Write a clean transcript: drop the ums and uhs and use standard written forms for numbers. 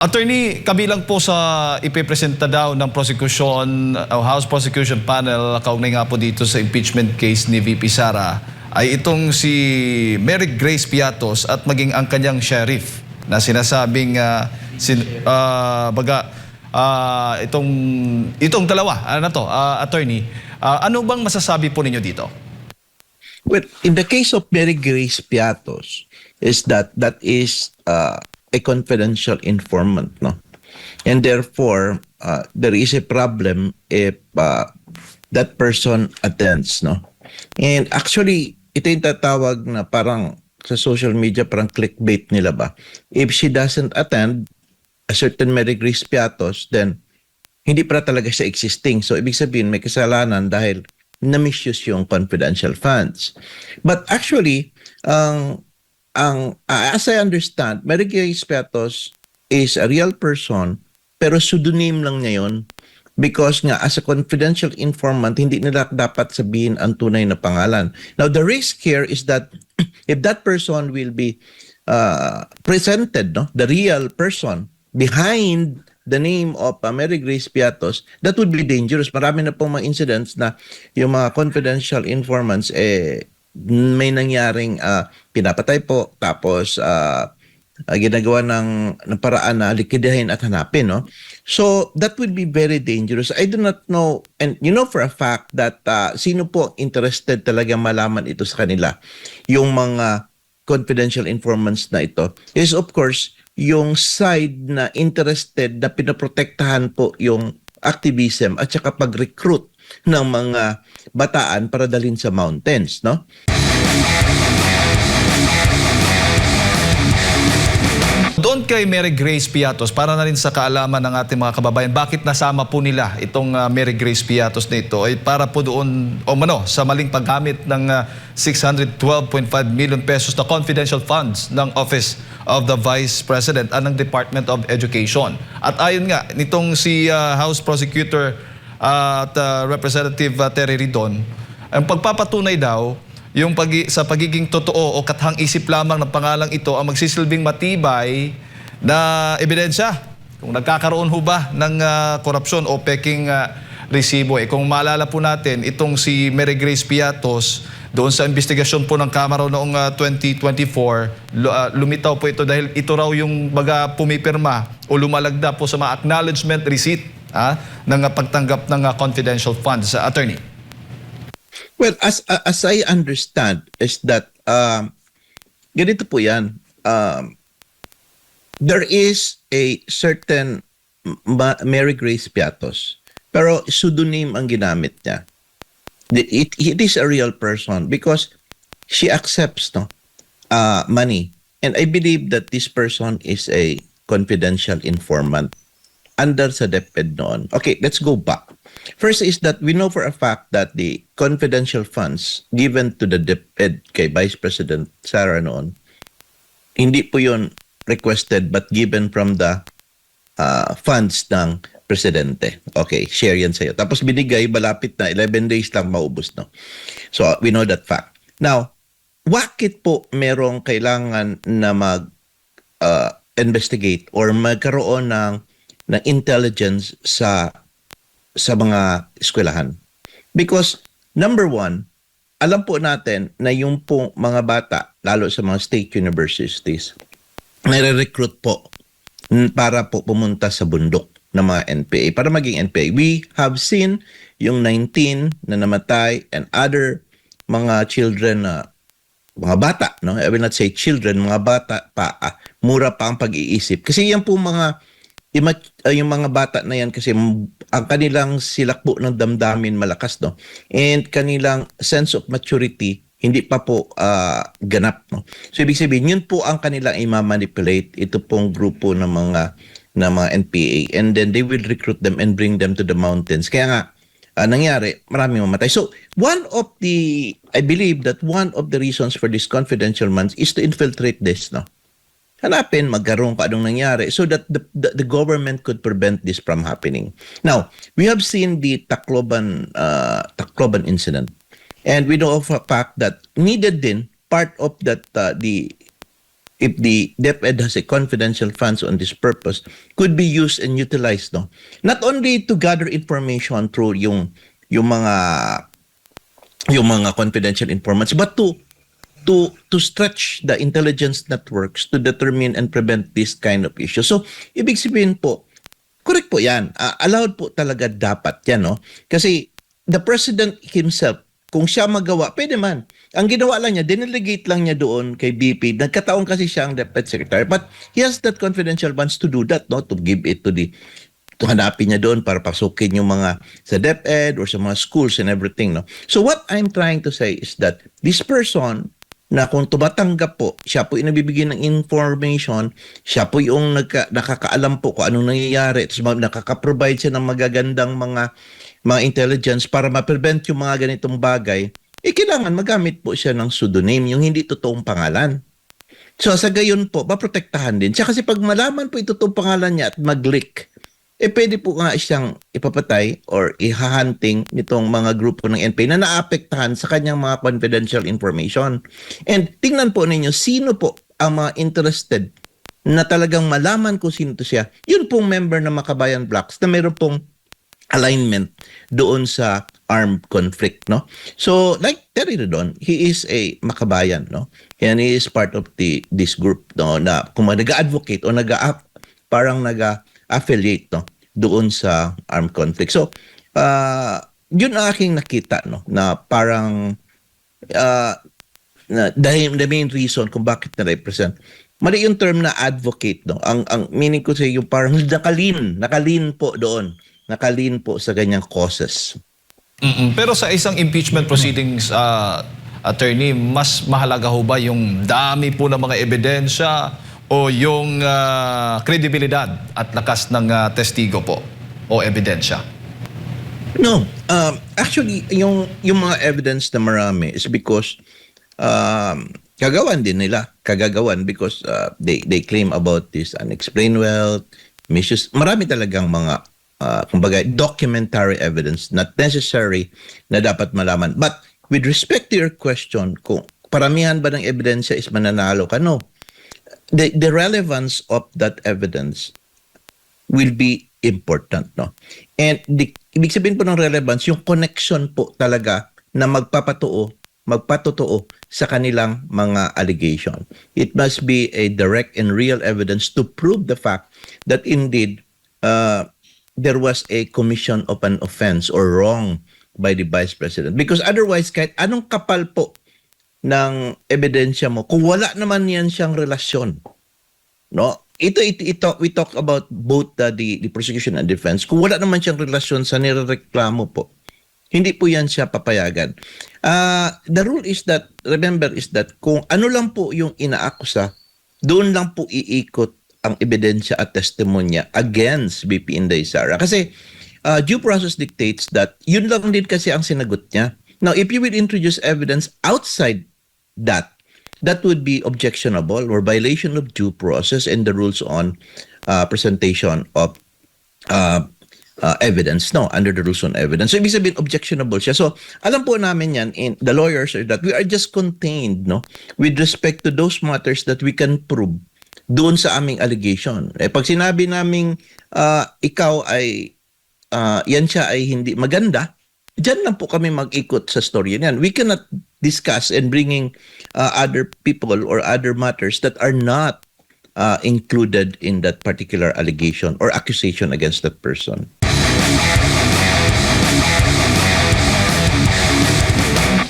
Attorney, kabilang po sa ipipresenta daw ng prosecution, House Prosecution Panel, kaugnay nga po dito sa impeachment case ni VP Sara, ay itong si Mary Grace Piatos at maging ang kanyang sheriff na sinasabing itong dalawa, attorney, ano bang masasabi po ninyo dito? Well, in the case of Mary Grace Piatos, is that is a confidential informant, no? And therefore, there is a problem if that person attends, no? And actually, ito yung tatawag na parang sa social media, parang clickbait nila ba? If she doesn't attend a certain Mary Grace Piatos, then hindi para talaga siya existing. So, ibig sabihin, may kasalanan dahil na-misuse yung confidential funds. But actually, as I understand, Mary Grace Piatos is a real person, pero pseudonym lang niya yun because nga as a confidential informant, hindi nila dapat sabihin ang tunay na pangalan. Now, the risk here is that if that person will be presented, no, the real person behind the name of Mary Grace Piatos, that would be dangerous. Marami na pong mga incidents na yung mga confidential informants, may nangyaring pinapatay po, tapos ginagawa ng paraan na likidahin at hanapin, no? So, that would be very dangerous. I do not know, and you know for a fact that sino po interested talaga malaman ito sa kanila. Yung mga confidential informants na ito is of course yung side na interested na pinaprotektahan po yung activism at saka pag-recruit ng mga bataan para dalhin sa mountains, no? Doon kay Mary Grace Piatos, para na rin sa kaalaman ng ating mga kababayan, bakit nasama po nila itong Mary Grace Piatos na ito ay para po doon sa maling paggamit ng 612.5 million pesos na confidential funds ng Office of the Vice President at ng Department of Education. At ayon nga, nitong si House Prosecutor at Representative Terry Ridon, ang pagpapatunay daw yung sa pagiging totoo o kathang isip lamang ng pangalang ito ang magsisilbing matibay na ebidensya kung nagkakaroon ho ba ng korupsyon o peking resibo. Kung maalala po natin, itong si Mary Grace Piatos, doon sa investigasyon po ng Kamara noong 2024, lumitaw po ito dahil ito raw yung pumipirma o lumalagda po sa mga acknowledgement receipt ng pagtanggap ng confidential funds. Attorney. Well, as I understand is that ganito po yan. There is a certain Mary Grace Piatos, pero pseudonym ang ginamit niya. It is a real person because she accepts money. And I believe that this person is a confidential informant under sa DepEd noon. Okay, let's go back. First is that we know for a fact that the confidential funds given to the DepEd kay Vice President Sara noon, hindi po yun requested but given from the funds ng Presidente. Okay, share yan sa'yo. Tapos binigay, malapit na, 11 days lang maubos, no? So, we know that fact. Now, bakit po merong kailangan na investigate or magkaroon ng intelligence sa mga eskwelahan? Because, number one, alam po natin na yung po mga bata, lalo sa mga state universities, nare-recruit po para po pumunta sa bundok ng mga NPA, para maging NPA. We have seen yung 19 na namatay and other mga children mga bata, no? I will not say children, mga bata pa, mura pa ang pag-iisip. Kasi yan po yung mga bata na yan kasi ang kanilang silakbo ng damdamin malakas, no? And kanilang sense of maturity hindi pa po ganap, no? So ibig sabihin, yun po ang kanilang i-manipulate, ito pong grupo ng mga NPA, and then they will recruit them and bring them to the mountains. Kaya nga nangyari, maraming mamatay. So I believe that one of the reasons for this confidential funds is to infiltrate this, no? Hanapin, magkaroon pa anong nangyari so that the government could prevent this from happening. Now, we have seen the Tacloban incident. And we know of a fact that needed din part of that the if the DepEd has a confidential funds on this purpose, could be used and utilized, no? Not only to gather information through yung mga confidential informants, but to stretch the intelligence networks to determine and prevent this kind of issue. So, ibig sabihin po, correct po yan. Allowed po talaga dapat yan, no? Kasi the president himself, kung siya magawa, pwede man. Ang ginawa lang niya, dinelegate lang niya doon kay BP. Nagkataon kasi siya ang Deputy Secretary. But he has that confidential funds to do that, no? To give it to hanapin niya doon para pasukin yung mga sa DepEd or sa mga schools and everything, no? So what I'm trying to say is that this person na kung tumatanggap po, siya po yung nabibigyan ng information, siya po yung nakakaalam po kung anong nangyayari, tapos nakaka-provide siya ng magagandang mga intelligence para ma-prevent yung mga ganitong bagay, kailangan magamit po siya ng pseudonym, yung hindi totoong pangalan. So sa gayon po, maprotektahan din siya kasi pag malaman po ito totoong pangalan niya at mag-leak, pwede po nga siyang ipapatay or ihahunting nitong mga grupo ng NPA na naapektahan sa kanyang mga confidential information. And tingnan po ninyo, sino po ang mga interested na talagang malaman kung sino to siya. Yun pong member ng Makabayan Blocks na meron pong alignment doon sa armed conflict, no? So, like Terry Redon, he is a Makabayan, no? And he is part of this group, no? Na kung nag-advocate o parang nag-affiliate, no? Doon sa armed conflict. So, yun ang aking nakita, no? Na parang the main reason kung bakit na-represent. Mali yung term na advocate, no? Ang meaning ko sa yung parang nakalin po doon. Nakalin po sa ganyang causes. Pero sa isang impeachment proceedings, attorney, mas mahalaga ho ba yung dami po ng mga ebidensya o yung kredibilidad at lakas ng testigo po o ebidensya? No. Actually, yung mga evidence na marami is because kagagawan din nila. Kagagawan because they claim about this unexplained wealth, misuse. Marami talagang mga kumbaga, documentary evidence, not necessary na dapat malaman. But with respect to your question, kung paramihan ba ng ebidensya is mananalo ka? No. The relevance of that evidence will be important, no? And ibig sabihin po ng relevance, yung connection po talaga na magpatotoo sa kanilang mga allegation. It must be a direct and real evidence to prove the fact that indeed there was a commission of an offense or wrong by the Vice President. Because otherwise, kahit anong kapal po ng ebidensya mo, kung wala naman yan siyang relasyon, no? Ito we talk about both the prosecution and defense. Kung wala naman siyang relasyon sa nirereklamo po, hindi po yan siya papayagan. The rule is that, remember, is that kung ano lang po yung inaakusa, doon lang po iikot ang ebidensya at testimonya against BP Inday Sara. Kasi due process dictates that yun lang din kasi ang sinagot niya. Now, if you will introduce evidence outside that would be objectionable or violation of due process and the rules on presentation of evidence, no, under the rules on evidence. So, ibig sabihin, objectionable siya. So, alam po namin yan, in the lawyers are that we are just contained, no, with respect to those matters that we can prove doon sa aming allegation. Pag sinabi naming ikaw ay yan siya ay hindi maganda, dyan lang po kami mag-ikot sa story yan. We cannot discuss and bringing other people or other matters that are not included in that particular allegation or accusation against that person.